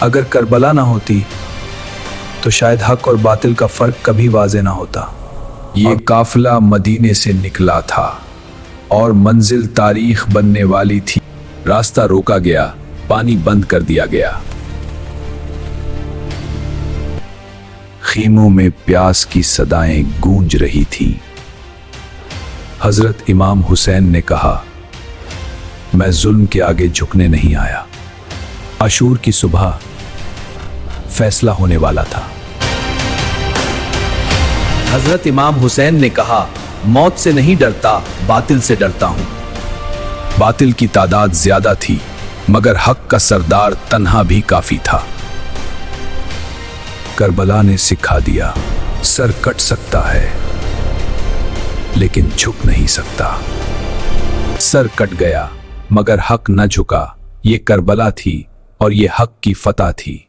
अगर करबला ना होती तो शायद हक और बातिल का फर्क कभी वाज़ेह ना होता। ये काफिला मदीने से निकला था और मंजिल तारीख बनने वाली थी। रास्ता रोका गया, पानी बंद कर दिया गया। खीमों में प्यास की सदाएं गूंज रही थीं। हजरत इमाम हुसैन ने कहा, मैं जुल्म के आगे झुकने नहीं आया। आशूर की सुबह फैसला होने वाला था। हजरत इमाम हुसैन ने कहा, मौत से नहीं डरता, बातिल से डरता हूं। बातिल की तादाद ज्यादा थी मगर हक का सरदार तन्हा भी काफी था। करबला ने सिखा दिया, सर कट सकता है लेकिन झुक नहीं सकता। सर कट गया मगर हक न झुका। ये करबला थी और ये हक की फतह थी।